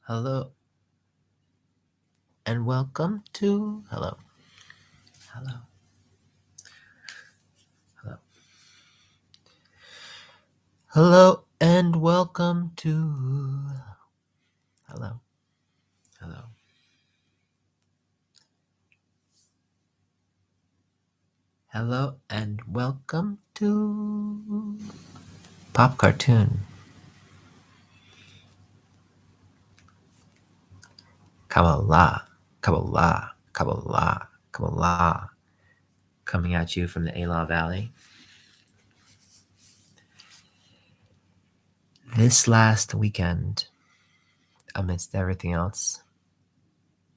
Hello and welcome to hello. Hello. Hello. Hello and welcome to hello. Hello. Hello and welcome to Pop Cartoon. Kabbalah. Kabbalah. Kabbalah. Kabbalah. Coming at you from the Elah Valley. This last weekend, amidst everything else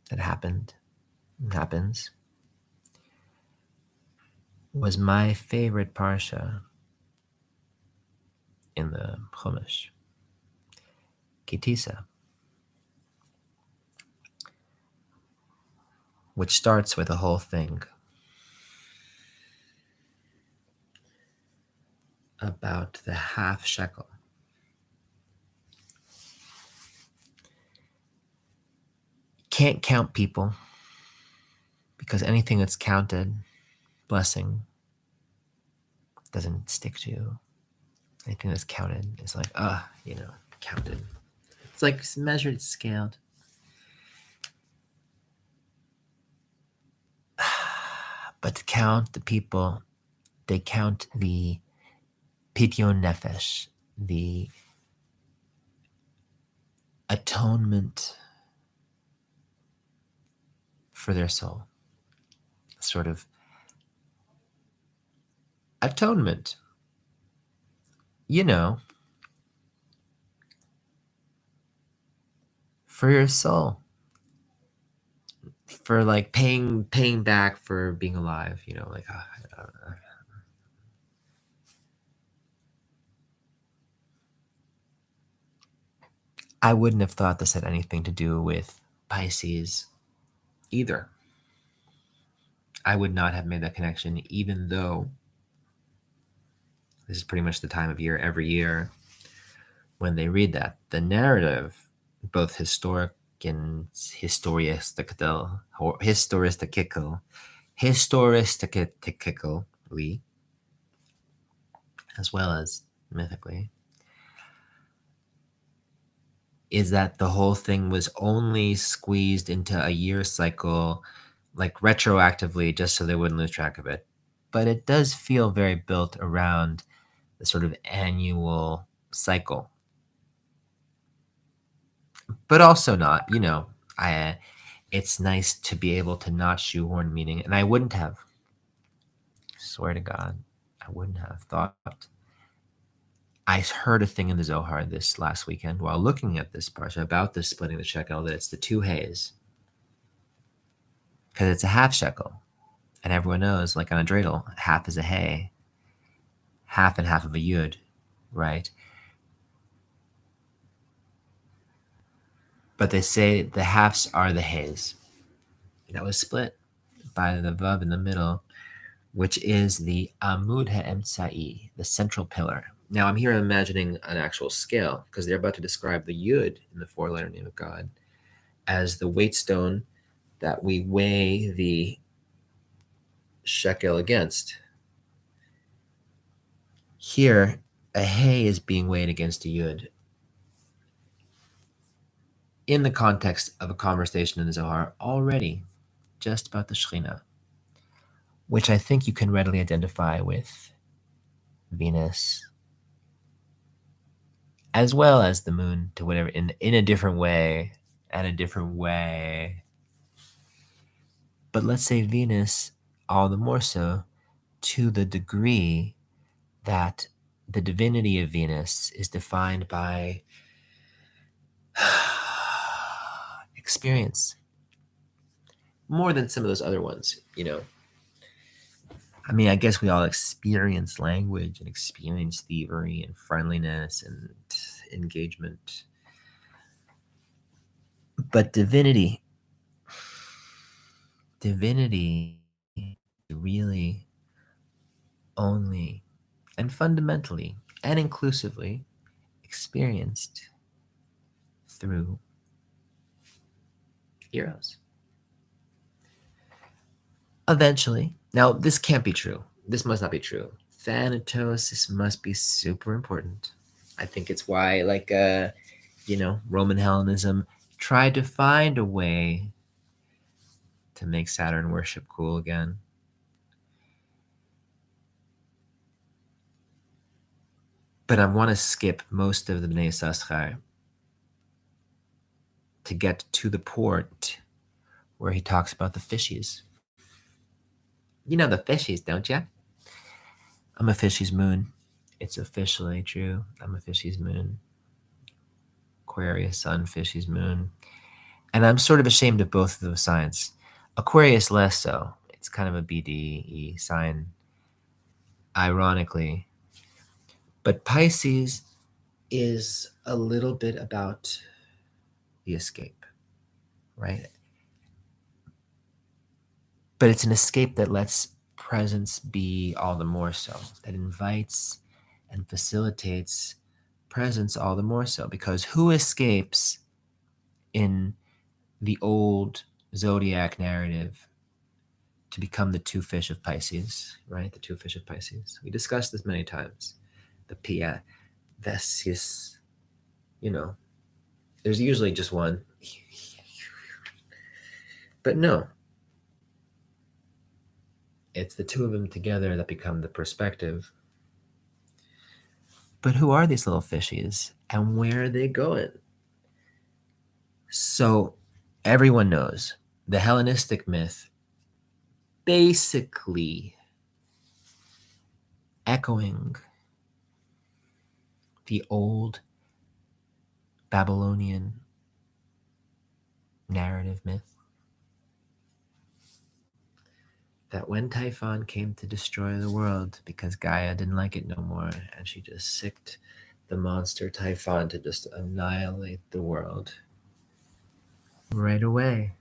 that happened and happens, was my favorite parsha in the Chumash, Kitisa, which starts with a whole thing about the half shekel. Can't count people because anything that's counted, blessing, doesn't stick to you. Anything that's counted is like, counted. It's like measured, scaled. But to count the people, they count the pidyon nefesh, the atonement for their soul. Sort of atonement. For your soul. For like paying back for being alive, I wouldn't have thought this had anything to do with Pisces either. I would not have made that connection, even though this is pretty much the time of year every year when they read that. The narrative, both historic and historistically, as well as mythically, is that the whole thing was only squeezed into a year cycle, like retroactively, just so they wouldn't lose track of it. But it does feel very built around the sort of annual cycle. But also not, it's nice to be able to not shoehorn meaning, and I wouldn't have. Swear to God, I wouldn't have thought. I heard a thing in the Zohar this last weekend while looking at this parsha about this splitting the shekel, that it's the two hays. Because it's a half shekel. And everyone knows, like on a dreidel, half is a hay, half and half of a yud, right? But they say the halves are the hays. That was split by the vav in the middle, which is the amud ha'emtzai, the central pillar. Now I'm here imagining an actual scale, because they're about to describe the yud in the four-letter name of God as the weight stone that we weigh the shekel against. Here, a hay is being weighed against a yud in the context of a conversation in the Zohar already just about the Shekhinah, which I think you can readily identify with Venus, as well as the moon, to whatever, in a different way, and a different way. But let's say Venus, all the more so, to the degree that the divinity of Venus is defined by experience more than some of those other ones. I mean, I guess we all experience language and experience thievery and friendliness and engagement, but divinity really only and fundamentally and inclusively experienced through Eros. Eventually, now this can't be true. This must not be true. Thanatos, this must be super important. I think it's why, like, Roman Hellenism tried to find a way to make Saturn worship cool again. But I want to skip most of the Bnei Yissascher to get to the port where he talks about the fishies. You know the fishies, don't you? I'm a fishy's moon. It's officially true. I'm a fishy's moon. Aquarius sun, fishy's moon. And I'm sort of ashamed of both of those signs. Aquarius less so. It's kind of a BDE sign, ironically. But Pisces is a little bit about the escape, right? But it's an escape that lets presence be all the more so, that invites and facilitates presence all the more so, because who escapes in the old zodiac narrative to become the two fish of Pisces, right? The two fish of Pisces. We discussed this many times. The Pia, Vesus, there's usually just one. But no, it's the two of them together that become the perspective. But who are these little fishies and where are they going? So everyone knows the Hellenistic myth basically echoing the old Babylonian narrative myth that when Typhon came to destroy the world because Gaia didn't like it no more, and she just sicked the monster Typhon to just annihilate the world right away.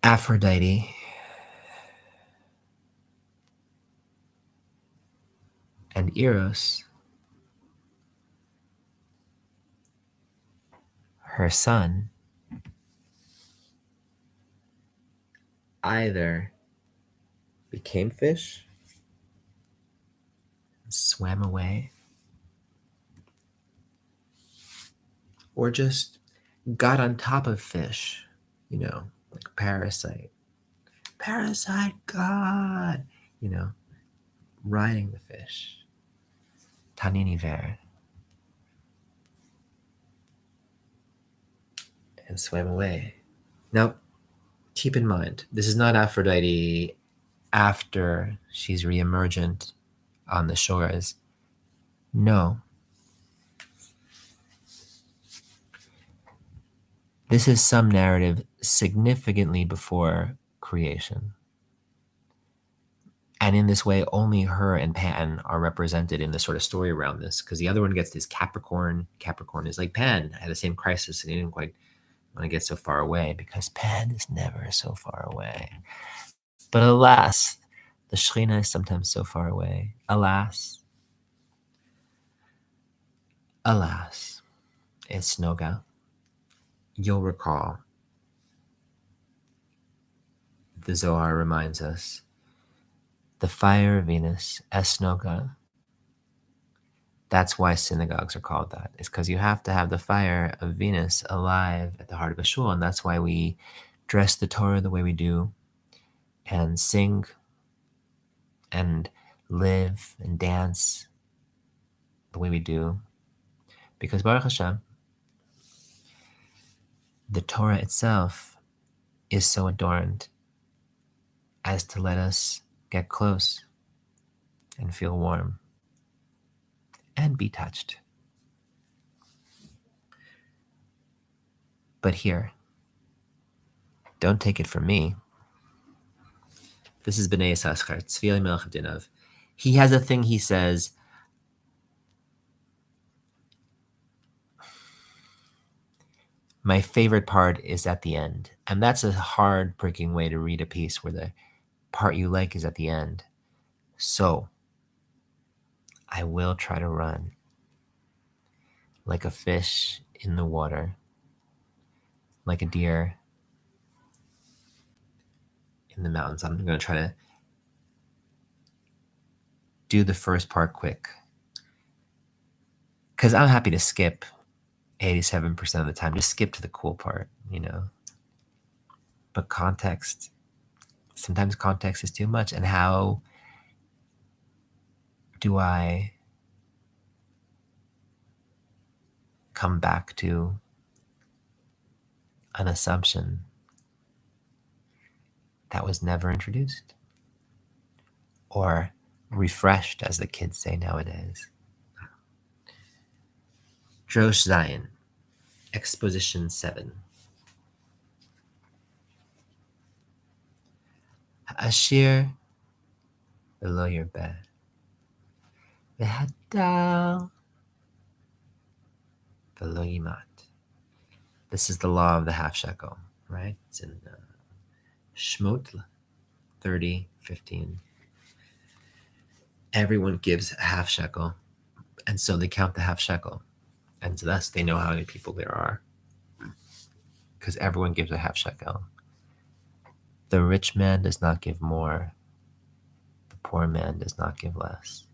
Aphrodite and Eros, her son, either became fish, swam away, or just got on top of fish, like a parasite. Parasite god, riding the fish. Tanini ver. And swam away. Now, keep in mind, this is not Aphrodite after she's re-emergent on the shores. No. This is some narrative significantly before creation. And in this way, only her and Pan are represented in the sort of story around this, because the other one gets this Capricorn. Capricorn is like Pan, had the same crisis, and he didn't quite want to get so far away, because Pan is never so far away. But alas, the Shekhinah is sometimes so far away. Alas, it's Nogah. You'll recall, the Zohar reminds us, the fire of Venus, Nogah. That's why synagogues are called that. It's because you have to have the fire of Venus alive at the heart of a shul, and that's why we dress the Torah the way we do, and sing, and live, and dance the way we do. Because Baruch Hashem, the Torah itself is so adorned as to let us get close and feel warm and be touched. But here, don't take it from me. This is Bnei Yissascher, Tzvi Melech Dinav. He has a thing he says, my favorite part is at the end. And that's a hard, pricking way to read a piece where the part you like is at the end. So, I will try to run like a fish in the water, like a deer in the mountains. I'm going to try to do the first part quick because I'm happy to skip 87% of the time. Just skip to the cool part, But sometimes context is too much. And how do I come back to an assumption that was never introduced or refreshed, as the kids say nowadays? Droshe Zion, Exposition 7. Ashir below your bed. V'hadal below yimat. This is the law of the half shekel, right? It's in Shmot 30:15. Everyone gives a half shekel, and so they count the half shekel. And so thus they know how many people there are, because everyone gives a half shekel. The rich man does not give more. The poor man does not give less.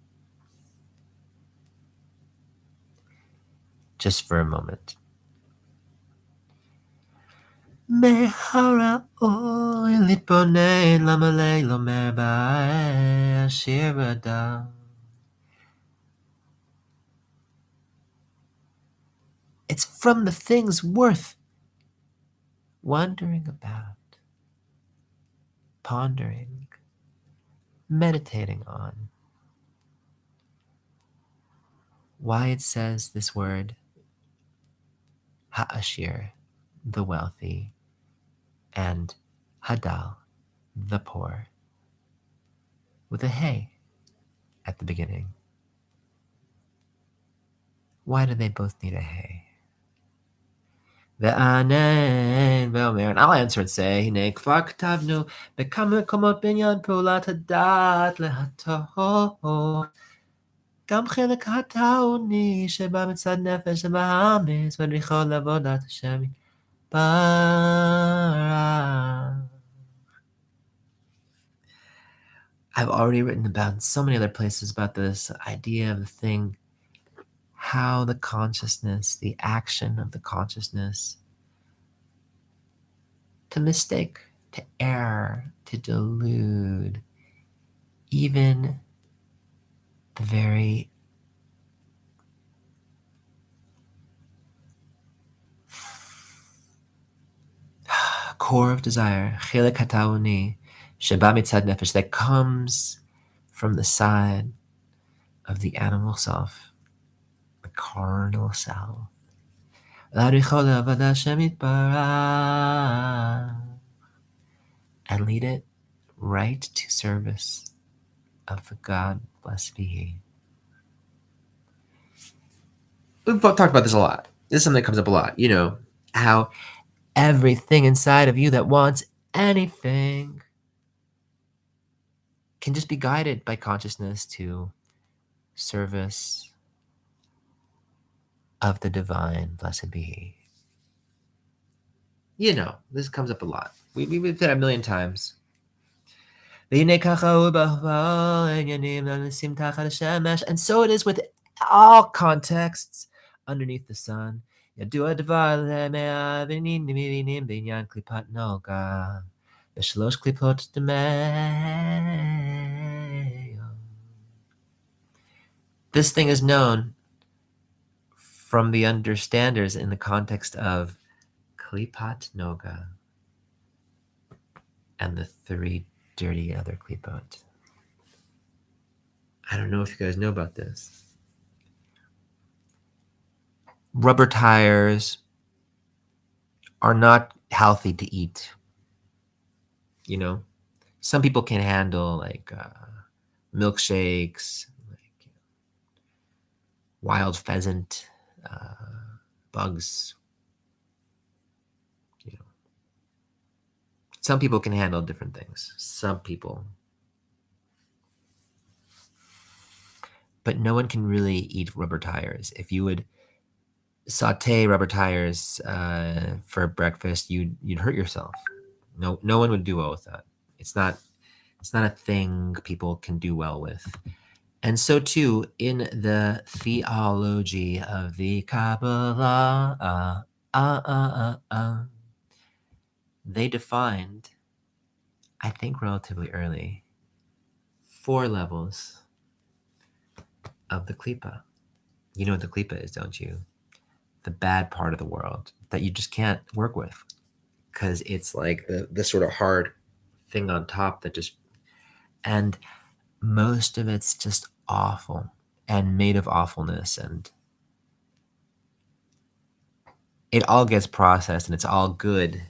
Just for a moment. It's from the things worth wondering about, pondering, meditating on. Why it says this word, ha'ashir, the wealthy, and hadal, the poor, with a hey at the beginning. Why do they both need a hey? And I'll answer and say, הנה כבר כתבנו בכמה מקומות בעניין פעולת הדת להטהור. גם חלק הטעוני שבא מצד נפש שבאמץ ודריכו לעבודת השם יתברך. I've already written about so many other places about this idea of the thing, how the consciousness, the action of the consciousness, to mistake, to err, to delude, even the very core of desire, chilek hatauni, sheba mitzad nefesh, that comes from the side of the animal self, the carnal self. And lead it right to service of the God, blessed be He. We've talked about this a lot. This is something that comes up a lot. How everything inside of you that wants anything can just be guided by consciousness to service of the divine, blessed be He. This comes up a lot. We've said it a million times. And so it is with all contexts underneath the sun. קליפת נוגה, ושלוש קליפות דמי. This thing is known from the understanders in the context of Kalipat Noga and the 3 dirty other klipot. I don't know if you guys know about this. Rubber tires are not healthy to eat. Some people can handle milkshakes, wild pheasant, bugs. Some people can handle different things. Some people. But no one can really eat rubber tires. If you would saute rubber tires for breakfast, you'd hurt yourself. No one would do well with that. It's not a thing people can do well with. And so too in the theology of the Kabbalah, they defined, I think relatively early, 4 levels of the klipa. You know what the klipa is, don't you? The bad part of the world that you just can't work with, because it's like the sort of hard thing on top that just, and most of it's just awful and made of awfulness, and it all gets processed and it's all good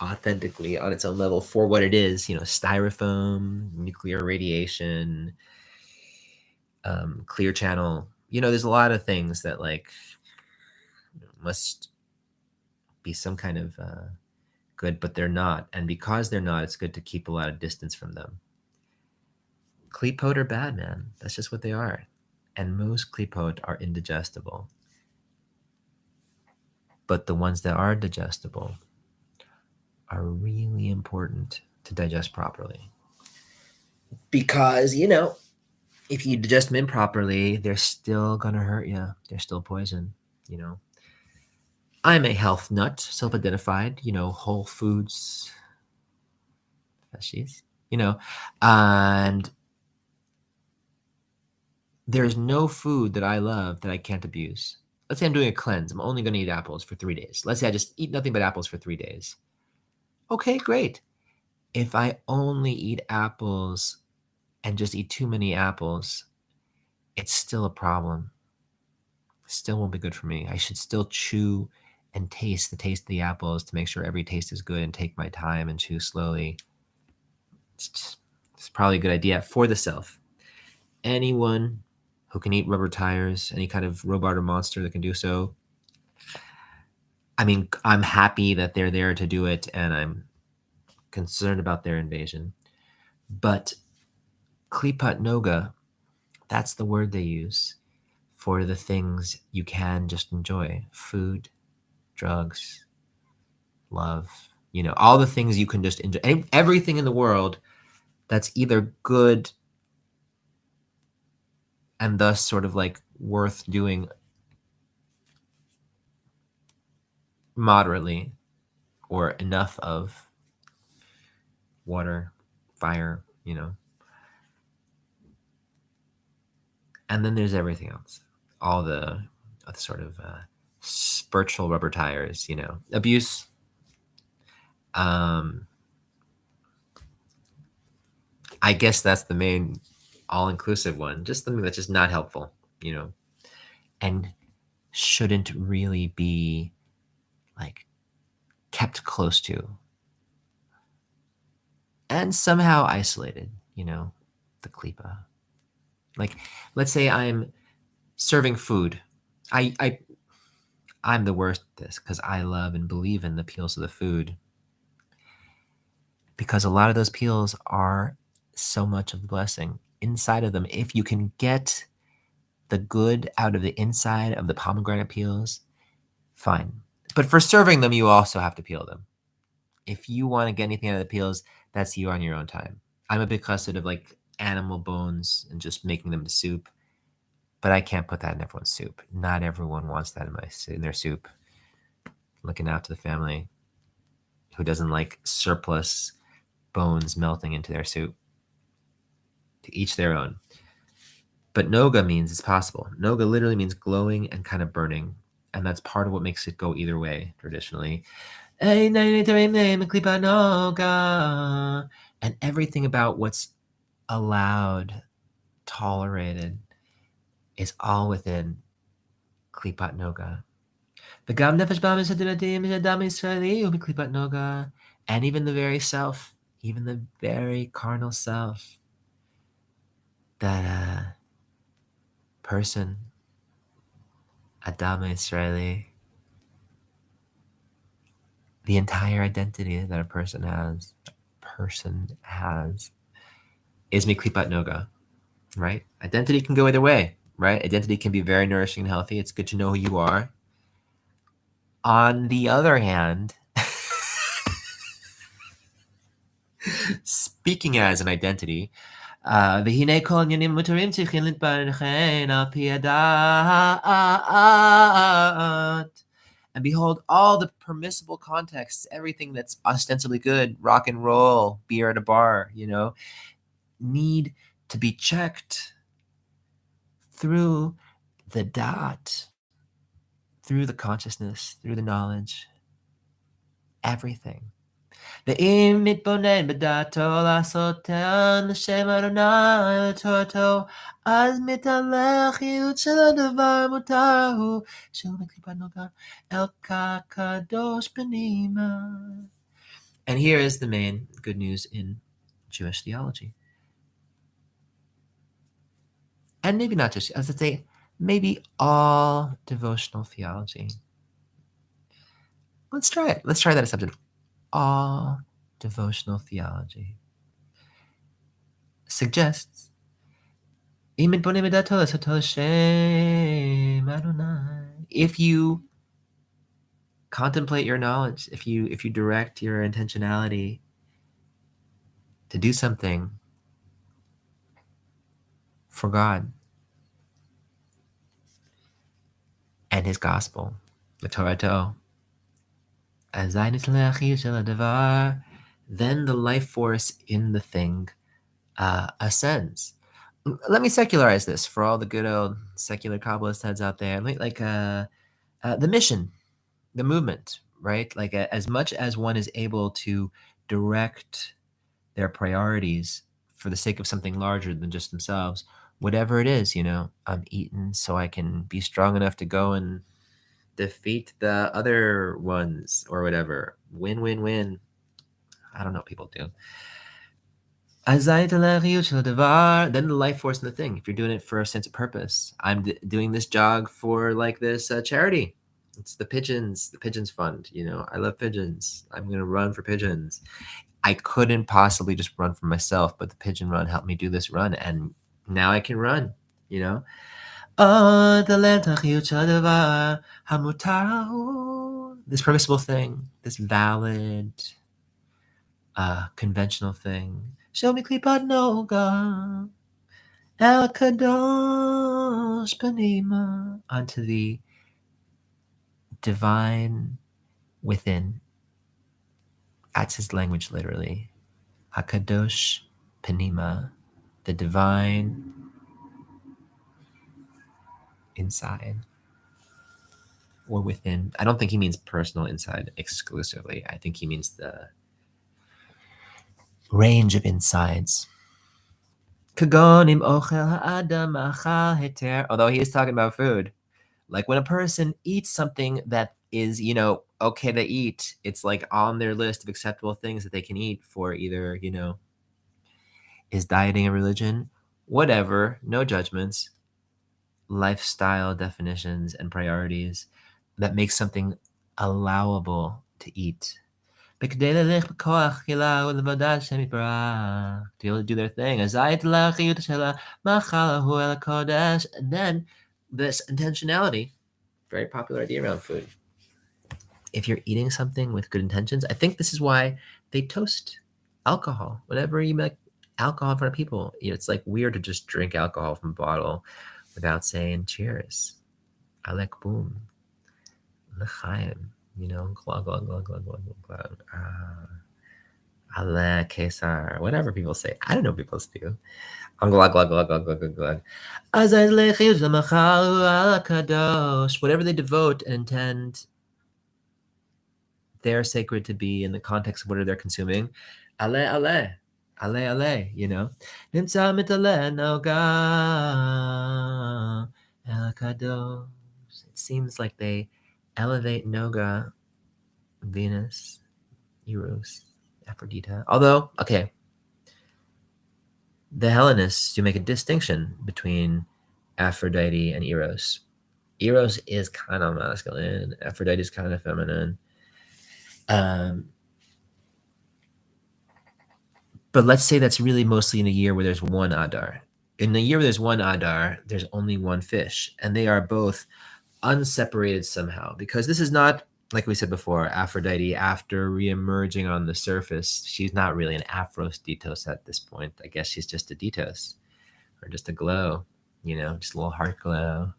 authentically on its own level for what it is, styrofoam, nuclear radiation, clear channel. There's a lot of things that must be some kind of good, but they're not. And because they're not, it's good to keep a lot of distance from them. Klipot are bad, man. That's just what they are. And most klipot are indigestible. But the ones that are digestible are really important to digest properly. Because, if you digest them improperly, they're still going to hurt you. They're still poison, I'm a health nut, self-identified, Whole Foods, fascist, and there's no food that I love that I can't abuse. Let's say I'm doing a cleanse. I'm only going to eat apples for 3 days. Let's say I just eat nothing but apples for 3 days. Okay, great. If I only eat apples and just eat too many apples, it's still a problem. Still won't be good for me. I should still chew and taste the taste of the apples to make sure every taste is good and take my time and chew slowly. It's probably a good idea for the self. Anyone who can eat rubber tires, any kind of robot or monster that can do so, I mean, I'm happy that they're there to do it, and I'm concerned about their invasion. But klipat noga, that's the word they use for the things you can just enjoy. Food, drugs, love, all the things you can just enjoy. Everything in the world that's either good and thus sort of worth doing moderately, or enough of water, fire, And then there's everything else. All the sort of spiritual rubber tires, abuse. I guess that's the main all-inclusive one. Just something that's just not helpful, and shouldn't really be kept close to and somehow isolated, the klipa. Let's say I'm serving food. I'm the worst at this because I love and believe in the peels of the food, because a lot of those peels are so much of the blessing inside of them. If you can get the good out of the inside of the pomegranate peels, fine. But for serving them, you also have to peel them. If you want to get anything out of the peels, that's you on your own time. I'm a big chassid of animal bones and just making them to soup, but I can't put that in everyone's soup. Not everyone wants that in their soup. Looking out to the family who doesn't like surplus bones melting into their soup. To each their own. But noga means it's possible. Noga literally means glowing and kind of burning, and that's part of what makes it go either way traditionally. And everything about what's allowed, tolerated, is all within klipat noga. And even the very self, even the very carnal self, that person, Adam Israeli, the entire identity that a person has is miklipat noga, right? Identity can go either way, right? Identity can be very nourishing and healthy. It's good to know who you are. On the other hand, speaking as an identity, והנה כל עניינים מותרים צריכים להתברכן על פי הדעת. And behold, all the permissible contexts, everything that's ostensibly good, rock and roll, beer at a bar, need to be checked through the dot, through the consciousness, through the knowledge, everything. ואם מתבונן בדעתו לעשותן לשם אדוני לתורתו, אז מתעלה החיות של הדבר מותר הוא, שהוא בקליפת נוגה אל כקדוש פנימה. And here is the main good news in Jewish theology. And maybe not just, as I say, maybe all devotional theology. Let's try it. Let's try that assumption. All devotional theology suggests if you contemplate your knowledge, if you direct your intentionality to do something for God and His gospel, the Torah, then the life force in the thing ascends. Let me secularize this for all the good old secular Kabbalist heads out there. Like the mission, the movement, right? Like as much as one is able to direct their priorities for the sake of something larger than just themselves, whatever it is, I'm eating so I can be strong enough to go and defeat the other ones or whatever. Win, win, win. I don't know what people do. Then the life force in the thing. If you're doing it for a sense of purpose, I'm doing this jog for like this charity. It's the Pigeons Fund. I love pigeons. I'm going to run for pigeons. I couldn't possibly just run for myself, but the Pigeon Run helped me do this run. And now I can run, this permissible thing, this valid, conventional thing. Show me Klipat Noga, El Kadosh Panima, onto the divine within. That's his language, literally. Hakadosh Panima, the divine inside or within. I don't think he means personal inside exclusively. I think he means the range of insides. Although he is talking about food. Like when a person eats something that is, okay to eat, it's like on their list of acceptable things that they can eat for either, is dieting a religion, whatever, no judgments, lifestyle definitions and priorities that make something allowable to eat. To be able to do their thing. And then this intentionality, very popular idea around food. If you're eating something with good intentions, I think this is why they toast alcohol. Whenever you make alcohol in front of people, it's like weird to just drink alcohol from a bottle without saying cheers. Alek boom. L'chaim. Glug, glug, glug, glug, glug, glug. Alek Kesar. Whatever people say. I don't know what people do. Glug, glug, glug, glug, glug, glug. Whatever they devote and intend they're sacred to be in the context of what they're consuming. Ale, ale. Ale, ale, Nimsa mitale noga el kadosh. It seems like they elevate Noga, Venus, Eros, Aphrodite. Although, okay, the Hellenists do make a distinction between Aphrodite and Eros. Eros is kind of masculine. Aphrodite is kind of feminine. But let's say that's really mostly in a year where there's one Adar. In a year where there's one Adar, there's only one fish. And they are both unseparated somehow. Because this is not like we said before, Aphrodite, after reemerging on the surface, she's not really an Aphroditos at this point. I guess she's just a Ditos, or just a glow, just a little heart glow,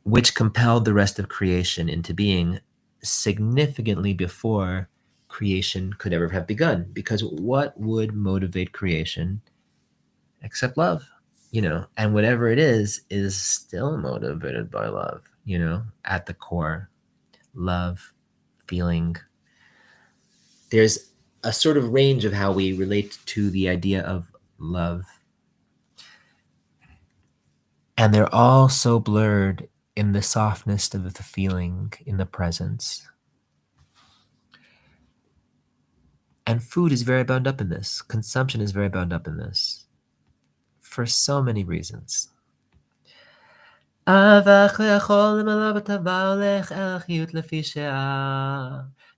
which compelled the rest of creation into being significantly before creation could ever have begun. Because what would motivate creation except love? And whatever it is still motivated by love, at the core. Love, feeling. There's a sort of range of how we relate to the idea of love. And they're all so blurred in the softness of the feeling, in the presence. And food is very bound up in this. Consumption is very bound up in this. For so many reasons.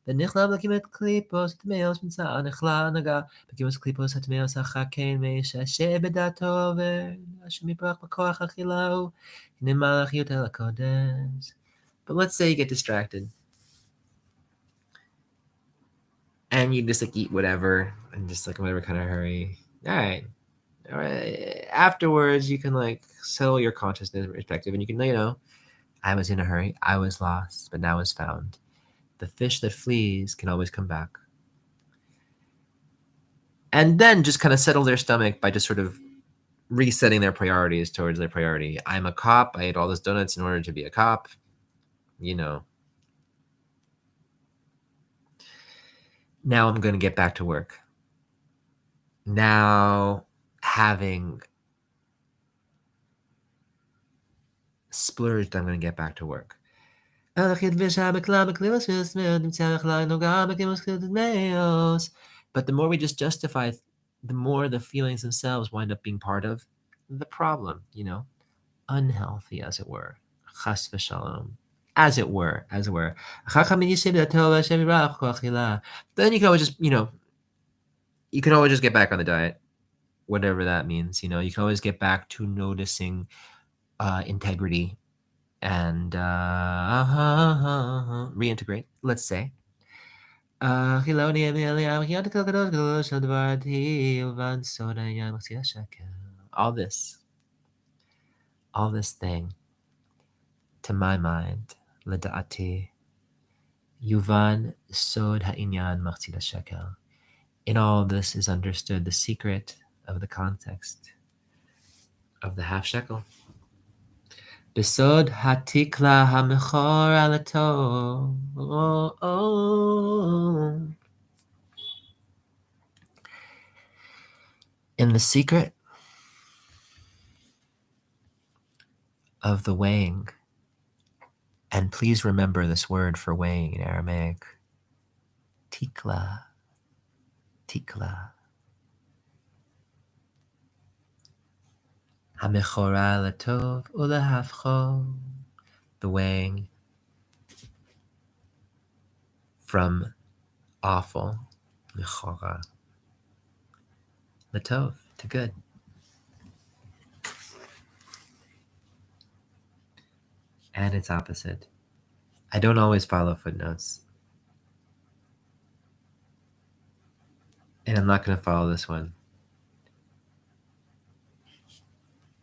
ונכלם לקימת קליפוס התמאוס מצאה נכלה נגה בקימוס קליפוס התמאוס החכן משעשע בדעתו עובר אשר מפרח בכוח אכילהו הנה מלאכיות אל הקודש. But let's say you get distracted and you just eat whatever and just in whatever kind of hurry. All right. Afterwards you can settle your consciousness perspective and you can I was in a hurry, I was lost, but now is found. The fish that flees can always come back. And then just kind of settle their stomach by just sort of resetting their priorities towards their priority. I'm a cop. I ate all those donuts in order to be a cop. Now I'm going to get back to work. Now, having splurged, I'm going to get back to work. But the more we just justify, the more the feelings themselves wind up being part of the problem, unhealthy, as it were. Chas v'shalom. As it were. Then you can always just, you can always just get back on the diet, whatever that means. You can always get back to noticing integrity and reintegrate, let's say. All this thing, to my mind, לדעתי, yuvan sod ha'inyan machzit shekel. In all this is understood the secret of the context of the half shekel. Besod hatikla hamechor alato. In the secret of the weighing, and please remember this word for weighing in Aramaic, tikla. Hamechora latov ulahafcho, the weighing from awful, mechora, latov, to good. And its opposite. I don't always follow footnotes. And I'm not going to follow this one.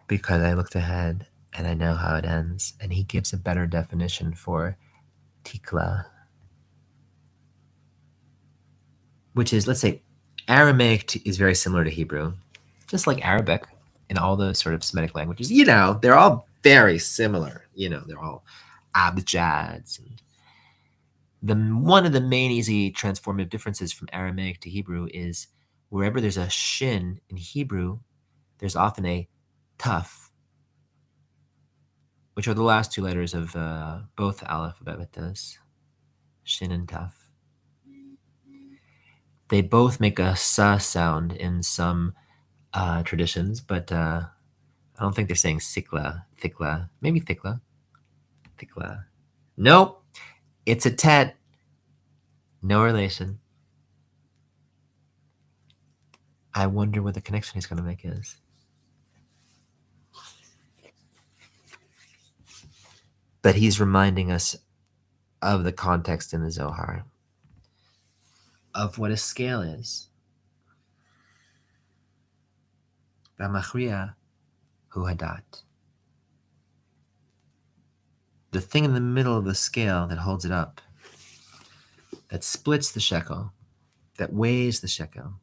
Because I looked ahead and I know how it ends. And he gives a better definition for tikla. Which is, let's say, Aramaic is very similar to Hebrew. Just like Arabic in all the sort of Semitic languages. They're all very similar. They're all abjads. And one of the main easy transformative differences from Aramaic to Hebrew is wherever there's a shin in Hebrew, there's often a taf, which are the last two letters of both Aleph alphabets, shin and taf. They both make a sa sound in some traditions, but I don't think they're saying sikla, thikla, maybe thikla. Nope, it's a tet. No relation. I wonder what the connection he's going to make is. But he's reminding us of the context in the Zohar of what a scale is. V'amachriya hu hadat. The thing in the middle of the scale that holds it up, that splits the shekel, that weighs the shekel,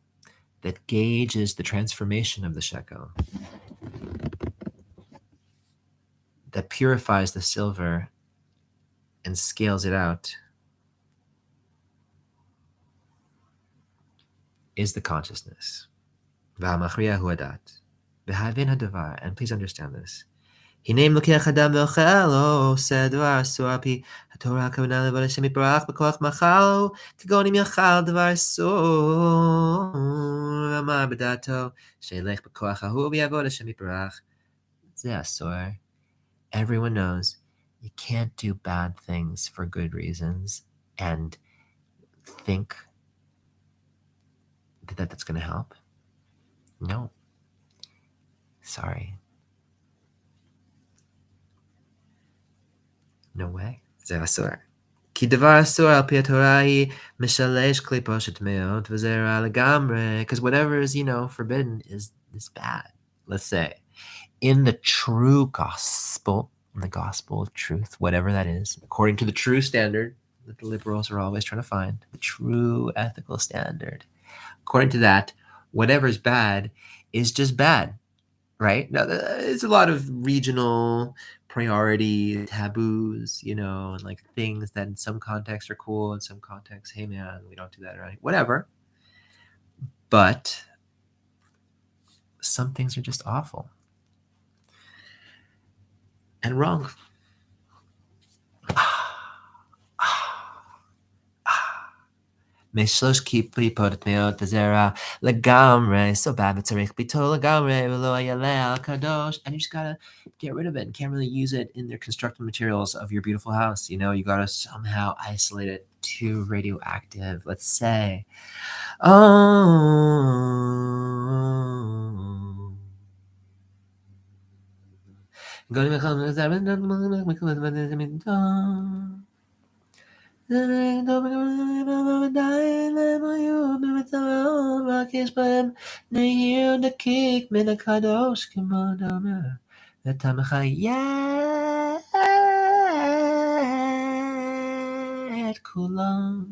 that gauges the transformation of the shekel, that purifies the silver and scales it out, is the consciousness. V'amachriya hu hadat. V'havin hadavar, and please understand this. הנה לוקח אדם ואוכלו, עושה דבר אסור על פי התורה, הכוונה לעבוד השם יתברך בכוח מאכלו, כגון אם יאכל דבר אסור, ואמר בדעתו, שילך בכוח ההוא ויעבוד השם יתברך. זה אסור. Everyone knows you can't do bad things for good reasons and think that that's going to help. No. Sorry. No way. זה אסור. כי דבר אסור על פי התורה היא משלש קליפות שטמאות וזה רע לגמרי. Because whatever is, forbidden is bad. Let's say, in the true gospel, in the gospel of truth, whatever that is, according to the true standard that the liberals are always trying to find, the true ethical standard. According to that, whatever is bad is just bad. Right? Now, there's a lot of regional priority taboos, and like things that in some contexts are cool, in some contexts, hey man, we don't do that, right? Whatever. But some things are just awful and wrong. משלוש קליפות טמאות וזרע לגמרי, so bad וצריך ביטול לגמרי ולא יעלה על קדוש, and you just gotta get rid of it and can't really use it in their constructive materials of your beautiful house. You gotta somehow isolate it too radioactive. Let's say, מבקש בהם נהיר דקיק מן הקדוש כמו דומה ואתה מחיה את כולם.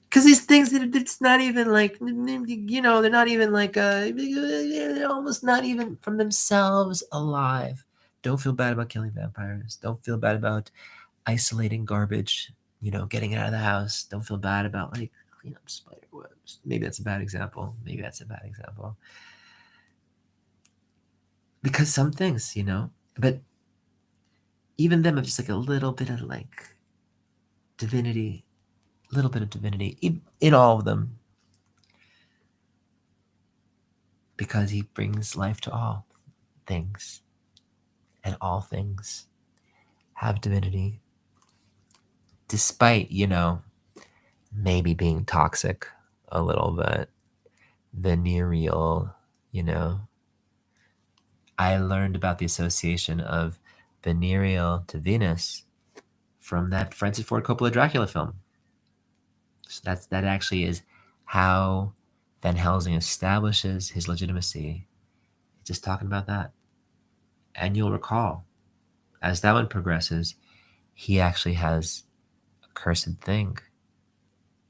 Because these things, it's not even like, they're not even like, they're almost not even from themselves alive. Don't feel bad about killing vampires. Don't feel bad about isolating garbage, getting it out of the house. Don't feel bad about clean up spider webs. Maybe that's a bad example. Because some things, but even them have just like a little bit of divinity, in all of them. Because he brings life to all things. And all things have divinity. Despite, maybe being toxic a little bit, venereal, I learned about the association of venereal to Venus from that Francis Ford Coppola Dracula film. So that actually is how Van Helsing establishes his legitimacy. Just talking about that. And you'll recall, as that one progresses, he actually has cursed thing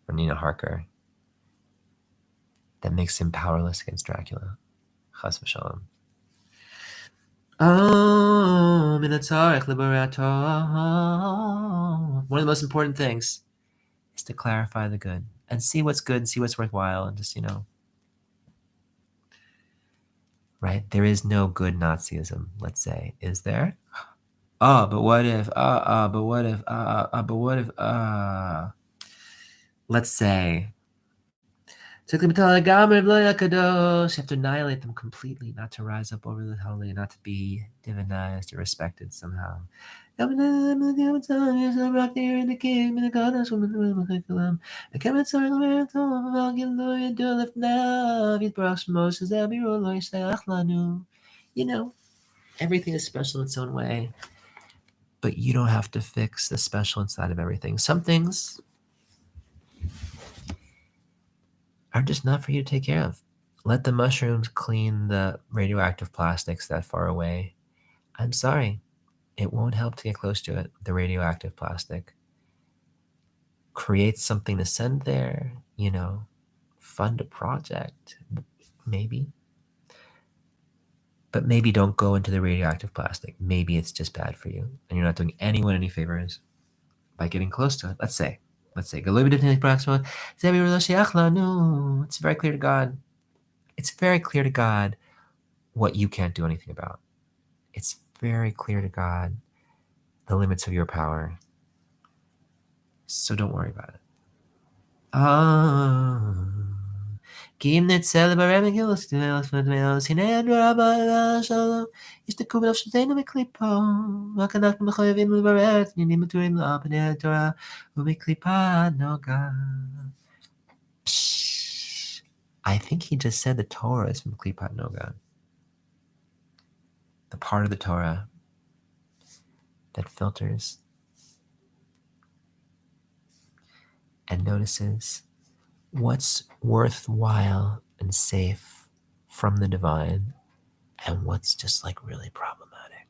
from Nina Harker that makes him powerless against Dracula. Chas v'shalom. One of the most important things is to clarify the good and see what's good and see what's worthwhile and just, right? There is no good Nazism, let's say. Is there? But what if, let's say, you have to annihilate them completely, not to rise up over the holy, not to be divinized or respected somehow. Everything is special in its own way. but you don't have to fix the special inside of everything. Some things are just not for you to take care of. Let the mushrooms clean the radioactive plastics that far away. I'm sorry, it won't help to get close to it, the radioactive plastic. Create something to send there, fund a project, maybe. But maybe don't go into the radioactive plastic. Maybe it's just bad for you, and you're not doing anyone any favors by getting close to it. Let's say, it's very clear to God. It's very clear to God what you can't do anything about. It's very clear to God the limits of your power. So don't worry about it. כי אם נצא לברם גילוס כתמלוס ונדמלוס, הנה הדבר הבא שלום, ישתקעו בנפשותינו מקליפו, רק אנחנו מחויבים לברר את עניינים מטורים לו על פני התורה ומקליפת נוגה. I think he just said the Torah is from Klipat Noga. The part of the Torah that filters and notices what's worthwhile and safe from the divine and what's just like really problematic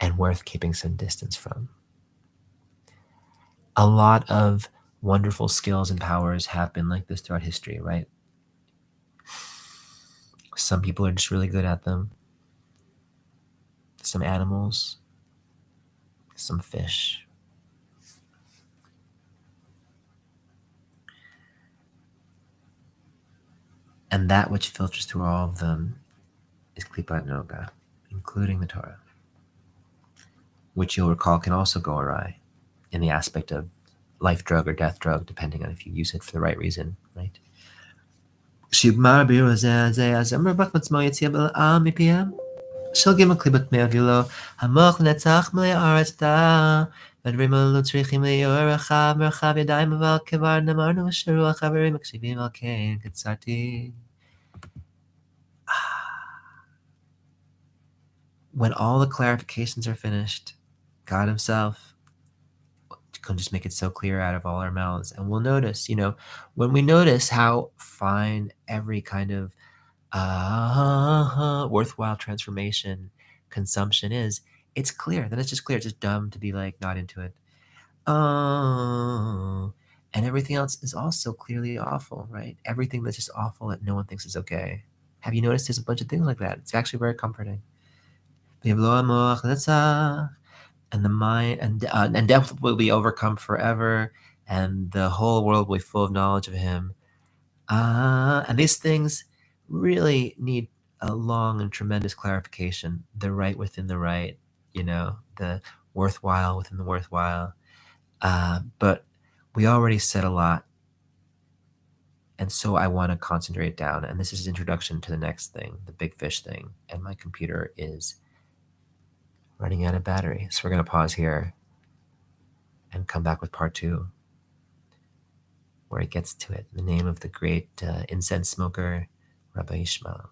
and worth keeping some distance from. A lot of wonderful skills and powers have been like this throughout history, right? Some people are just really good at them. Some animals, some fish. And that which filters through all of them is Klipat Noga, including the Torah, which you'll recall can also go awry in the aspect of life drug or death drug, depending on if you use it for the right reason, right? שיגמר הבירור הזה, אז אמר בך מצמו יציע בלעם מפיהם, של גימל קליפת מהבילו, המוח לנצח מלא הארץ דע, והדברים האלו צריכים להיות מרחב ידיים, אבל כבר נאמרנו שרוח חברים מקשיבים על כן, קצרתי. When all the clarifications are finished, God himself can just make it so clear out of all our mouths. And we'll notice, when we notice how fine every kind of worthwhile transformation consumption is, it's clear. Then it's just clear. It's just dumb to be like not into it. And everything else is also clearly awful, right? Everything that's just awful that no one thinks is okay. Have you noticed there's a bunch of things like that? It's actually very comforting. And the mind and death will be overcome forever, and the whole world will be full of knowledge of him. And these things really need a long and tremendous clarification. The right within the right, the worthwhile within the worthwhile. But we already said a lot, and so I want to concentrate down. And this is introduction to the next thing, the big fish thing. And my computer is running out of battery. So we're going to pause here and come back with part 2, where it gets to it. The name of the great incense smoker, Rabbi Ishmael.